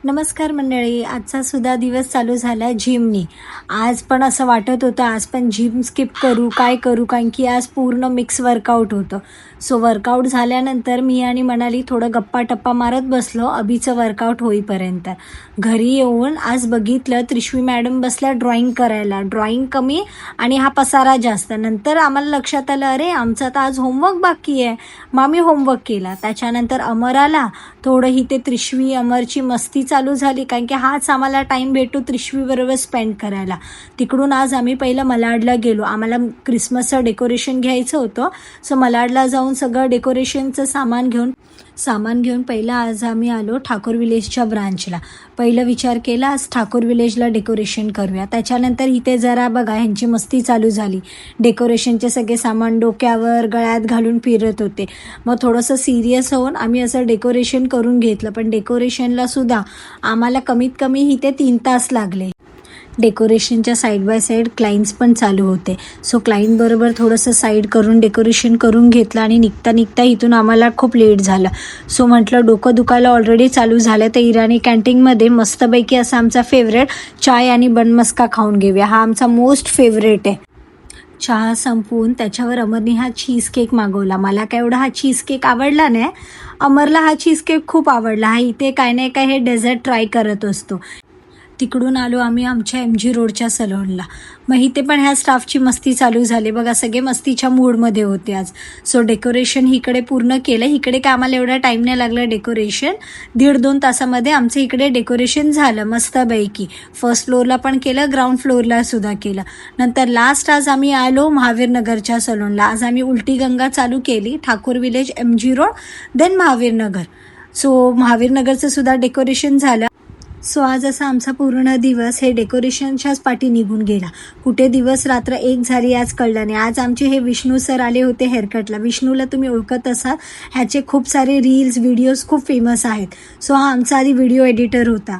नमस्कार मंडळी, आजचा सुद्धा दिवस चालू झाला आहे जिमनी. आज पण असं वाटत होतं आज पण जिम स्किप करू काय करू, कारण की आज पूर्ण मिक्स वर्कआउट होतं. सो वर्कआउट झाल्यानंतर मी आणि मनाली थोडं गप्पा टप्पा मारत बसलो अभिचं वर्कआउट होईपर्यंत. घरी येऊन आज बघितलं त्रिशवी मॅडम बसल्या ड्रॉइंग करायला. ड्रॉइंग कमी आणि हा पसारा जास्त. नंतर आम्हाला लक्षात आलं, अरे आमचा तर आज होमवर्क बाकी आहे. मग आम्ही होमवर्क केला. त्याच्यानंतर अमर आला. थोडं ही ते त्रिशवी अमरची मस्ती चालू झाली, कारण की हाच आम्हाला टाईम भेटतो त्रिशवीबरोबर स्पेंड करायला. तिकडून आज आम्ही पहिलं मलाडला गेलो. आम्हाला क्रिसमसचं डेकोरेशन घ्यायचं होतं. सो मलाडला जाऊन सगळं डेकोरेशनचं सामान घेऊन पहिलं आज आम्ही आलो ठाकूर विलेजच्या ब्रांचला. पहिलं विचार केला आज ठाकूर विलेजला डेकोरेशन करूया. त्याच्यानंतर इथे जरा बघा ह्यांची मस्ती चालू झाली. डेकोरेशनचे सगळे सामान डोक्यावर गळ्यात घालून फिरत होते. मग थोडंसं सिरियस होऊन आम्ही असं डेकोरेशन करून घेतलं. पण डेकोरेशनला सुद्धा आम्हाला कमीत कमी इथे 3 तास लागले. डेकोरेशनच्या साईड बाय साईड क्लाइंट्स पण चालू होते. सो क्लाइंटबरोबर थोडंसं साईड करून डेकोरेशन करून घेतलं आणि निघता इथून आम्हाला खूप लेट झालं. सो म्हटलं डोकं दुखायला ऑलरेडी चालू झालं, तर इराणी कॅन्टीनमध्ये मस्तपैकी असा आमचा फेवरेट चाय आणि बनमस्का खाऊन घेऊया. हा आमचा मोस्ट फेवरेट आहे. चहा संपवून त्याच्यावर अमरने हा चीज केक मागवला. मला काय एवढा हा चीज केक आवडला नाही. अमरला हा चीज केक खूप आवडला. हा इथे काय नाही काय हे डेझर्ट ट्राय करत असतो. तिकडून आलो आम्ही आमच्या MG रोडच्या सलूनला. मग इथे पण ह्या स्टाफची मस्ती चालू झाली. बघा सगळे मस्तीच्या मूडमध्ये होते आज. सो डेकोरेशन इकडे पूर्ण केलं. इकडे काय आम्हाला एवढा टाईम नाही लागला. डेकोरेशन 1.5-2 तासामध्ये आमचं इकडे डेकोरेशन झालं मस्तपैकी. फर्स्ट फ्लोअरला पण केलं, ग्राउंड फ्लोअरला सुद्धा केलं. नंतर लास्ट आज आम्ही आलो महावीरनगरच्या सलूनला. आज आम्ही उलटी गंगा चालू केली. Thakur village, MG road, then Mahavirnagar. So महावीरनगरचं सुद्धा डेकोरेशन झालं. सो आज असा आमचा पूर्ण दिवस हे डेकोरेशनच्याच पाठी निघून गेला. कुठे दिवस रात्र एक झाली आज कळलं नाही. आज आमचे हे विष्णू सर आले होते हेअरकटला. विष्णूला तुम्ही ओळखत असाल, ह्याचे खूप सारे रील्स व्हिडिओज खूप फेमस आहेत. सो हा आमचा आधी व्हिडिओ एडिटर होता.